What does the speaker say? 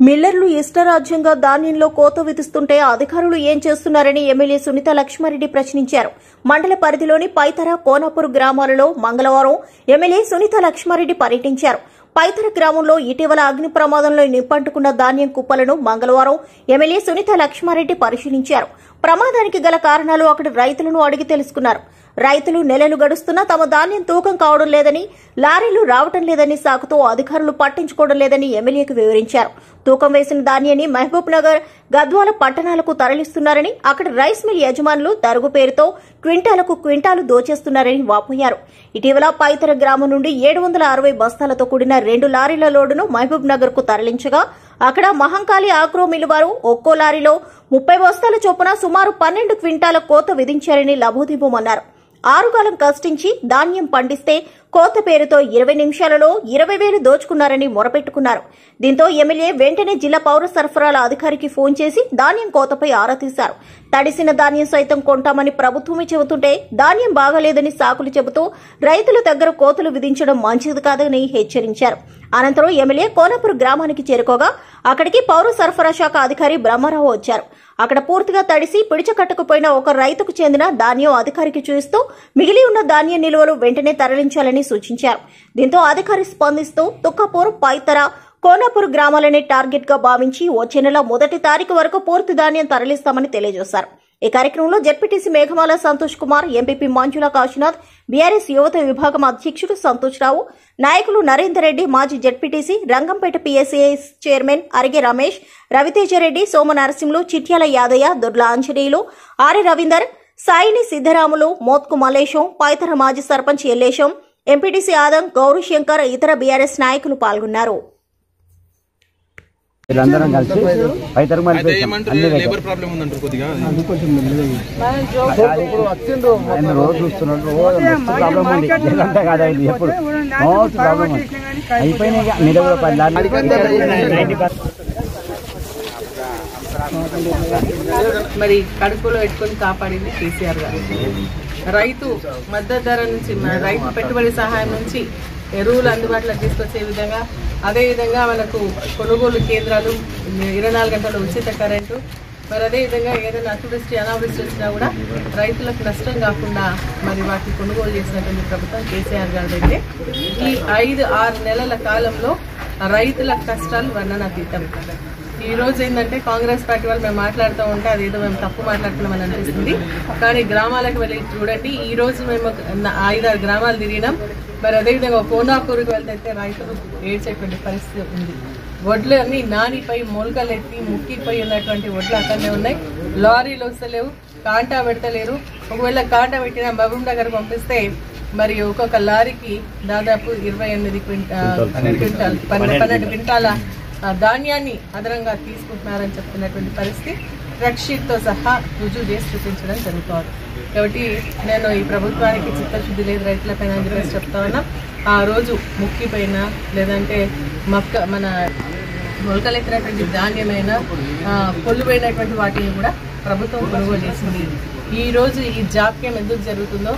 మిల్లర్లు ఇష్టరాజ్యంగా ధాన్యంలో కోత విధిస్తుంటే అధికారులు ఏం చేస్తున్నారని ఎమ్మెల్యే సునీత లక్ష్మారెడ్డి ప్రశ్నించారు. మండల పరిధిలోని పైతర, కోనాపూర్ గ్రామాలలో మంగళవారం ఎమ్మెల్యే సునీత లక్ష్మారెడ్డి పర్యటించారు. పైతర గ్రామంలో ఇటీవల అగ్ని ప్రమాదంలో నిప్పంటుకున్న ధాన్యం కుప్పలను మంగళవారం ఎమ్మెల్యే సునీత లక్ష్మారెడ్డి పరిశీలించారు. ప్రమాదానికి గల కారణాలు అక్కడి రైతులను అడిగి తెలుసుకున్నారు. రైతులు నెలలు గడుస్తున్నా తమ ధాన్యం తూకం కావడం లేదని, లారీలు రావడం లేదని సాకుతో అధికారులు పట్టించుకోవడం లేదని ఎమ్మెల్యేకు వివరించారు. తూకం వేసిన ధాన్యాన్ని మహబూబ్ నగర్, గద్వాల పట్టణాలకు తరలిస్తున్నారని, అక్కడ రైస్ మిల్ యజమానులు తరుగు పేరుతో క్వింటాలకు క్వింటాలు దోచేస్తున్నారని వాపోయారు. ఇటీవల పైతర గ్రామం నుండి 760 బస్తాలతో కూడిన 2 లారీల లోడును మహబూబ్ నగర్ కు తరలించగా, అక్కడ మహంకాళి ఆగ్రో మిల్ వారు ఒక్కో లారీలో 30 బస్తాల చొప్పున సుమారు 12 క్వింటాల కోత విధించారని లబోదిబోమన్నారు. 6 కాలం కష్టించి ధాన్యం పండిస్తే కోత పేరుతో 20 నిమిషాలలో 20,000 దోచుకున్నారని మొరపెట్టుకున్నారు. దీంతో ఎమ్మెల్యే వెంటనే జిల్లా పౌర సరఫరాల అధికారికి ఫోన్ చేసి ధాన్యం కోతపై ఆరా తీశారు. తడిసిన ధాన్యం సైతం కొంటామని ప్రభుత్వమే చెబుతుంటే ధాన్యం బాగాలేదని సాకులు చెబుతూ రైతుల దగ్గర కోతలు విధించడం మంచిది కాదని హెచ్చరించారు. అనంతరం ఎమ్మెల్యే కోనాపూర్ గ్రామానికి చేరుకోగా అక్కడికి పౌర సరఫరా శాఖ అధికారి బ్రహ్మారావు వచ్చారు. అక్కడ పూర్తిగా తడిసి పిడిచకట్టకపోయిన ఒక రైతుకు చెందిన ధాన్యం అధికారికి చూపిస్తూ మిగిలి ఉన్న ధాన్య నిల్వలు వెంటనే తరలించాలని సూచించారు. దీంతో అధికారి స్పందిస్తూ తుక్కపూర్, పైతర, కోనాపూర్ గ్రామాలని టార్గెట్ గా భావించి వచ్చే నెల 1వ తారీఖు వరకు పూర్తి ధాన్యం తరలిస్తామని తెలియజేశారు. ఈ కార్యక్రమంలో జెడ్పీటీసీ మేఘమాల సంతోష్ కుమార్, ఎంపీపీ మంజుల కాశీనాథ్, బీఆర్ఎస్ యువత విభాగం అధ్యక్షుడు సంతోష్ రావు, నాయకులు నరేందర్ రెడ్డి, మాజీ జెడ్పీటీసీ, రంగంపేట పీఎస్ఏ చైర్మన్ అరిగే రమేష్, రవితేజరెడ్డి, సోమ నరసింహులు, చిట్యాల యాదయ్య, దొడ్ల ఆంజనేయులు, ఆర్య రవీందర్, సాయిని సిద్దరాములు, మోత్కు మల్లేశం, పైతర మాజీ సర్పంచ్ ఎల్లేశం, ఎంపీటీసీ ఆదం, గౌరీశంకర్, ఇతర బీఆర్ఎస్ నాయకులు పాల్గొన్నారు. మరి కడుపులో పెట్టుకుని కాపాడింది కేసీఆర్ గారు. రైతు మద్దతు ధర నుంచి, రైతు పెట్టుబడి సహాయం నుంచి ఎరువులు అందుబాటులో తీసుకొచ్చే విధంగా, అదేవిధంగా మనకు కొనుగోలు కేంద్రాలు, 24 గంటల ఉచిత కరెంటు, మరి అదేవిధంగా ఏదైనా అతివృష్టి అనావృష్టి వచ్చినా కూడా రైతులకు నష్టం కాకుండా మరి వాటిని కొనుగోలు చేసినటువంటి ప్రభుత్వం కేసీఆర్ గారు. అయితే ఈ 5-6 నెలల కాలంలో రైతుల కష్టాలు వర్ణనాతీతం. ఈ రోజు ఏంటంటే కాంగ్రెస్ పార్టీ వాళ్ళు మేము మాట్లాడుతూ ఉంటే అదేదో మేము తప్పు మాట్లాడుతున్నామని అనిపిస్తుంది. కానీ గ్రామాలకు వెళ్ళి చూడండి, ఈ రోజు మేము 5-6 గ్రామాలు తిరిగినాం. మరి అదేవిధంగా కోనాపూర్కి వెళ్తే రైతులు ఏడ్చేటువంటి పరిస్థితి ఉంది. వడ్లు అన్ని నానిపై మొలకలెత్తి ముక్కిపోయి ఉన్నటువంటి వడ్లు అక్కడనే ఉన్నాయి. లారీలు వస్తలేవు, కాంటా పెడతలేరు. ఒకవేళ కాంటా పెట్టిన మహబూబ్ నగర్ పంపిస్తే మరి ఒక్కొక్క లారీకి దాదాపు 28 క్వింటాల్ 12 క్వింటాల ధాన్యాన్ని అదనంగా తీసుకుంటున్నారని చెప్తున్నటువంటి పరిస్థితి రక్షిత్తో సహా రుజువు చేసి చూపించడం జరుగుతుంది. కాబట్టి నేను ఈ ప్రభుత్వానికి చిత్తశుద్ధి లేదు రైతులపైన అని చెప్పేసి చెప్తా ఉన్నా. ఆ రోజు ముక్కిపైన లేదంటే మన మొలకలెత్తినటువంటి ధాన్యమైన పొల్లుపోయినటువంటి వాటిని కూడా ప్రభుత్వం కొనుగోలు చేసింది. ఈ రోజు ఈ జాప్యం ఎందుకు జరుగుతుందో